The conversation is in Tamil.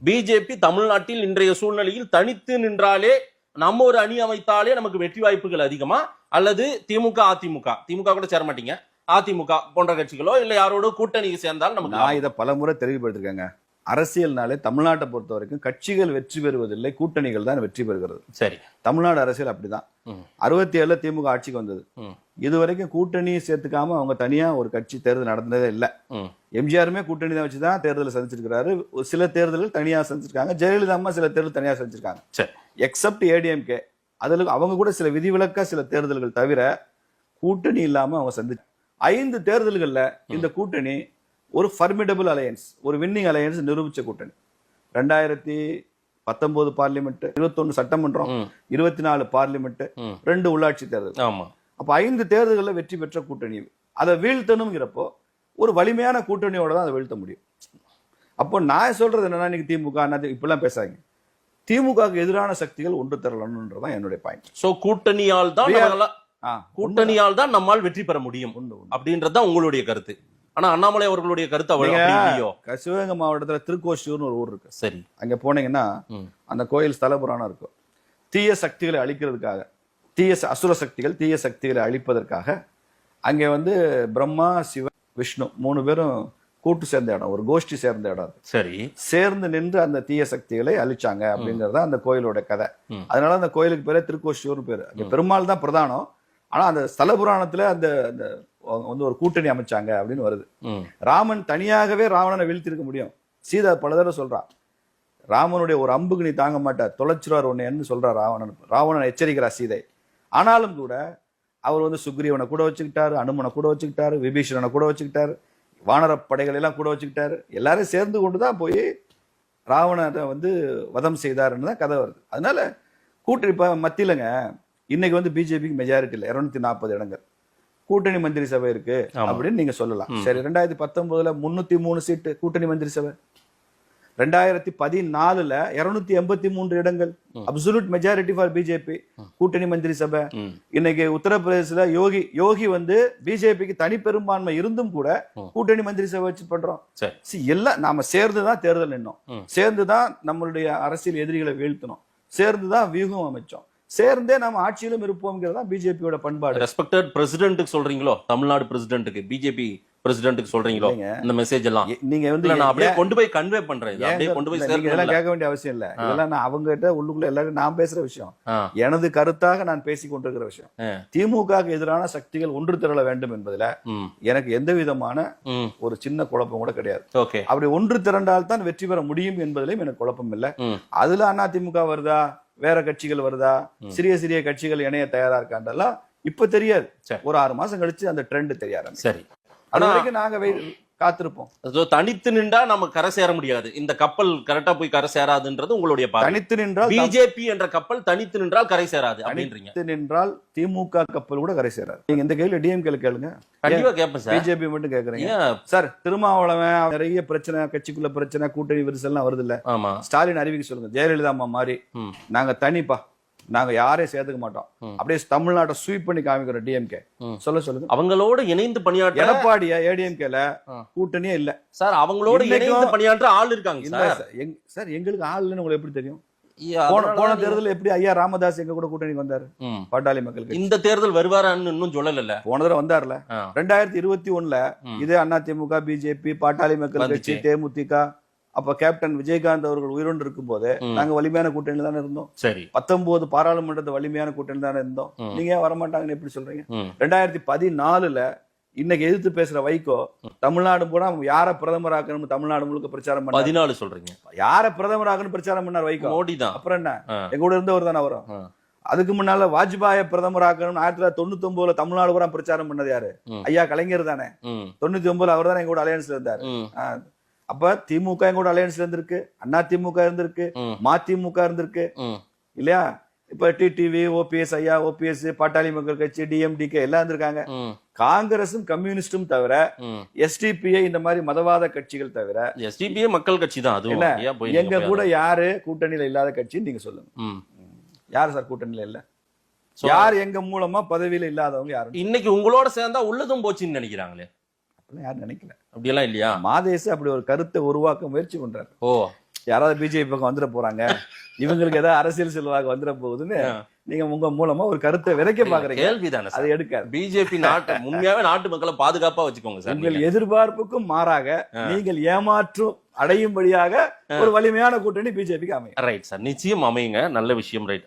பிஜேபி தமிழ்நாட்டில் இன்றைய சூழ்நிலையில் தனித்து நின்றாலே நம்ம ஒரு அணி அமைத்தாலே நமக்கு வெற்றி வாய்ப்புகள் அதிகமா, அல்லது திமுக திமுக கூட சேர மாட்டீங்க, அதிமுக போன்ற கட்சிகளோ இல்ல யாரோட கூட்டணி சேர்ந்தால் நமக்கு? நான் இதை பல முறை தெளிவுபடுத்திருக்கேங்க. அரசியல்னாலே தமிழ்நாட்டை பொறுத்த வரைக்கும் கட்சிகள் வெற்றி பெறுவதில்லை, கூட்டணிகள் தான் வெற்றி பெறுகிறது. சரி, தமிழ்நாடு அரசியல் அப்படிதான். 67 திமுக ஆட்சிக்கு வந்தது. இது வரைக்கும் கூட்டணியை சேர்த்துக்காம அவங்க தனியா ஒரு கட்சி தேர்தல் நடந்ததே இல்லை. எம்ஜிஆருமே கூட்டணி தான் வச்சுதான் தேர்தலை சந்திச்சிருக்காரு. சில தேர்தல்கள் தனியா சந்திச்சிருக்காங்க. ஜெயலலிதா அம்மா சில தேர்தல் தனியா சந்திச்சிருக்காங்க. எக்ஸப்ட் ஏடிஎம்கே, அதுல அவங்க கூட சில விதிவிலக்கா சில தேர்தல்கள் தவிர கூட்டணி இல்லாம அவங்க சந்திச்சு 5 தேர்தல்கள்ல இந்த கூட்டணி ஒரு ஃபர்மிடபிள் அலையன்ஸ், ஒரு வின்னிங் அலையன்ஸ் நிரூபிச்ச கூட்டணி. 2019 பார்லிமெண்ட், 21 சட்டமன்றம், 24 பார்லிமெண்ட், 2 உள்ளாட்சி தேர்தல். அப்ப 5 தேர்தல்களில் வெற்றி பெற்ற கூட்டணி. அதை வீழ்த்தணுங்கிறப்போ ஒரு வலிமையான கூட்டணியோட தான் அதை வீழ்த்த முடியும். அப்போ நான் சொல்றது என்னன்னா, இன்னைக்கு திமுக இப்பெல்லாம் பேசாங்க, திமுகவுக்கு எதிரான சக்திகள் ஒன்று தரலன்றதான் என்னுடைய பாயிண்ட். சோ கூட்டணியால் தான் நம்மால் வெற்றி பெற முடியும் அப்படின்றதுதான் உங்களுடைய கருத்து. ஆனா அண்ணாமலை அவர்களுடைய கருத்து இல்லையோ? சிவகங்கை மாவட்டத்துல திருக்கோஷூர்னு ஒரு ஊர் இருக்கு. சரி, அங்க போனீங்கன்னா அந்த கோயில் ஸ்தல புராணம் இருக்கும். தீய சக்திகளை அழிக்கிறதுக்காக, அசுர சக்திகள் தீய சக்திகளை அழிப்பதற்காக அங்கே பிரம்மா, சிவன், விஷ்ணு 3 பேரும் கூட்டு சேர்ந்த இடம், ஒரு கோஷ்டி சேர்ந்த இடம். சரி, சேர்ந்து நின்று அந்த தீய சக்திகளை அழிச்சாங்க அப்படிங்கறத அந்த கோயிலோட கதை. அதனால அந்த கோயிலுக்கு பேரு திருக்கோஷூர்னு பேரு. அங்க பெருமாள் தான் பிரதானம். ஆனா அந்த ஸ்தல புராணத்துல அந்த ஒரு கூட்டணி அமைச்சாங்க அப்படின்னு வருது. ராமன் தனியாகவே ராவணனை வீழ்த்திருக்க முடியும். சீதா பல தடவை சொல்றான், ராமனுடைய ஒரு அம்புக்கு நீ தாங்க மாட்டார், தொலைச்சிருவார் உன்னைன்னு சொல்றா ராவணன் எச்சரிக்கிறா சீதை. ஆனாலும் கூட அவர் சுக்ரீவனை கூட வச்சுக்கிட்டாரு, அனுமனை கூட வச்சுக்கிட்டாரு, விபீஷணனை கூட வச்சுக்கிட்டாரு, வானர படைகள் எல்லாம் கூட வச்சுக்கிட்டாரு. எல்லாரும் சேர்ந்து கொண்டுதான் போய் ராவணனை வதம் செய்தாருன்னு தான் கதை வருது. அதனால கூட்டணி இப்ப மத்தியிலங்க இன்னைக்கு பிஜேபிக்கு மெஜாரிட்டி இல்லை, 240 இடங்கள். கூட்டணி மந்திரி சபை இருக்கு அப்படின்னு நீங்க சொல்லலாம். சரி, 2019 303 சீட்டு கூட்டணி மந்திரி சபை. 2014 283 இடங்கள், அப்சல்யூட் மெஜாரிட்டி ஃபார் பிஜேபி கூட்டணி மந்திரி சபை. இன்னைக்கு உத்தரப்பிரதேசல யோகி பிஜேபிக்கு தனி பெரும்பான்மை இருந்தும் கூட கூட்டணி மந்திரி சபை வச்சு பண்றோம். எல்லாம் நாம சேர்ந்துதான் தேர்தல் நின்னோம், சேர்ந்துதான் நம்மளுடைய அரசியல் எதிரிகளை வீழ்த்தணும், சேர்ந்துதான் வியூகம் அமைச்சோம், சேர்ந்தே நம்ம ஆட்சியிலும் இருப்போம்ங்கிறதா பிஜேபியோட பண்பாடு. ரெஸ்பெக்டட் பிரசிடென்ட்க்கு சொல்றீங்களோ, தமிழ்நாடு பிரசிடென்ட்க்கு, பிஜேபி பிரசிடென்ட்க்கு சொல்றீங்களோ இந்த மெசேஜ் எல்லாம்? நீங்க நான் அப்படியே கொண்டு போய் கன்வே பண்றேன், அப்படியே கொண்டு போய் இதெல்லாம் கேட்க வேண்டிய அவசியம் இல்ல. இதெல்லாம் நான் அவங்க கிட்ட உள்ளுக்குள்ள எல்லாரும் நான் பேசுற விஷயம், எனது கருத்தாக நான் பேசிக் கொண்டிருக்கிற விஷயம். திமுகவுக்கு எதிரான சக்திகள் ஒன்று திரள வேண்டும் என்பதுல எனக்கு எந்த விதமான ஒரு சின்ன குழப்பம் கூட கிடையாது. அப்படி ஒன்று திரண்டால் தான் வெற்றி பெற முடியும் என்பதிலும் எனக்கு குழப்பம் இல்லை. அதுல அதிமுக வருதா, வேற கட்சிகள் வருதா, சிறிய சிறிய கட்சிகள் இணைய தயாரா இருக்காண்டெல்லாம் இப்ப தெரியாது. ஒரு 6 மாசம் கழிச்சு அந்த ட்ரெண்ட் தெரிய ஆரம்பிக்கும். சரி, அது வரைக்கும் நாங்க காத்திருப்போம். தனித்து நின்றா நம்ம கரை சேர முடியாது, இந்த கப்பல் கரெக்டா போய் கரை சேராதுன்றது உங்களுடைய பார்வை. தனித்து நின்றால் பிஜேபி என்ற கப்பல் தனித்து நின்றால் கரை சேராது அப்படின்றீங்க. தனித்து நின்றால் திமுக கப்பல் கூட கரை சேராது. நீங்க இந்த கேள்வி டிஎம்கே கேளுங்க, கண்டிப்பா கேட்பேன் சார். பிஜேபி மட்டும் கேக்குறீங்க சார்? திருமாவளவன் நிறைய பிரச்சனை, கட்சிக்குள்ள பிரச்சனை, கூட்டணி விரிசல்லாம் வருது இல்ல? ஆமா, ஸ்டாலின் அறிவிக்க சொல்லுங்க, ஜெயலலிதா அம்மா மாதிரி நாங்க தனிப்பா, நாங்க யாரையும் சேர்த்துக்க மாட்டோம், அப்படியே தமிழ்நாட்டை ஸ்வீப் பண்ணி காமிக்கிறோம் டிஎம்கே சொல்லுங்க. அவங்களோட இணைந்து பணியாற்ற எடப்பாடியா ஏடிஎம்கேல கூட்டணியே இல்ல சார். அவங்களோட இணைந்து பணியாற்ற ஆள் இருக்காங்க சார். எங்களுக்கு ஆள் இல்லைன்னு உங்களுக்கு எப்படி தெரியும்? போன தேர்தல் எப்படி ஐயா ராமதாஸ் எங்க கூட கூட்டணிக்கு வந்தாரு பாட்டாளி மக்களுக்கு? இந்த தேர்தல் வருவாரான்னு இன்னும் சொல்லல. போன தடவை வந்தார்ல 2021 இதே அதிமுக, பிஜேபி, பாட்டாளி மக்கள் கட்சி, தேமுதிக, அப்ப கேப்டன் விஜயகாந்த் அவர்கள் உயிரோடு இருக்கும் போது நாங்க வலிமையான கூட்டணியில தானே இருந்தோம். சரி, 19 பாராளுமன்றத்தை வலிமையான கூட்டணி தானே இருந்தோம். நீங்க ஏன் வரமாட்டாங்கன்னு எப்படி சொல்றீங்க? 2014 இன்னைக்கு எதிர்த்து பேசுற வைகோ தமிழ்நாடு பூரா யார பிரதமர் ஆக்கணும் தமிழ்நாடு முழுக்க பிரச்சாரம் பண்ண. 14 சொல்றீங்க, யார பிரதமர் ஆக்கணும் பிரச்சாரம் பண்ணார் வைகோ? மோடி தான். அப்புறம் என்ன, எங்க கூட இருந்தவர் தானே வரும். அதுக்கு முன்னால வாஜ்பாய பிரதமர் ஆக்கணும் 1999 தமிழ்நாடு பூரா பிரச்சாரம் பண்ணது யாரு? ஐயா கலைஞர் தானே. 99 அவர் தானே எங்க கூட அலையன்ஸ்ல இருந்தாரு. அப்ப திமுக எங்கூட அலையன்ஸ்ல இருந்திருக்கு, அதிமுக இருந்திருக்கு, மதிமுக இருந்திருக்கு இல்லையா? இப்ப டிடிவி, ஓபிஎஸ், ஐயா ஓபிஎஸ், பாட்டாளி மக்கள் கட்சி, டிஎம்டிகே எல்லாம் இருந்திருக்காங்க. காங்கிரசும் கம்யூனிஸ்டும் தவிர, எஸ்டிபிஐ இந்த மாதிரி மதவாத கட்சிகள் தவிர, எஸ்டிபிஐ மக்கள் கட்சி தான். எங்க கூட யாரு கூட்டணியில இல்லாத கட்சின்னு நீங்க சொல்லுங்க. யாரு சார் கூட்டணியில இல்ல? யார் எங்க மூலமா பதவியில இல்லாதவங்க யாரு? இன்னைக்கு உங்களோட சேர்ந்தா உள்ளதும் போச்சுன்னு நினைக்கிறாங்களே. யாரும் நினைக்கல, அப்படியெல்லாம் இல்லையா? மாதேசு அப்படி ஒரு கருத்தை உருவாக்க முயற்சி பண்றாரு. யாராவது பிஜேபி பக்கம் வந்துட போறாங்க, இவங்களுக்கு ஏதாவது அரசியல் செல்வாக்கு வந்துட போகுதுன்னு நீங்க உங்க மூலமா ஒரு கருத்தை விதைக்க பாக்குறீங்க. கேள்விதானே அதை எடுக்காது. பிஜேபி நாட்டு உண்மையாவே நாட்டு மக்களை பாதுகாப்பா வச்சுக்கோங்க சார். உங்கள் எதிர்பார்ப்புக்கும் மாறாக நீங்கள் ஏமாற்றும் அடையும்படியாக ஒரு வலிமையான கூட்டணி பிஜேபிக்கு அமையும். ரைட் சார், நிச்சயம் அமையுங்க, நல்ல விஷயம். ரைட்.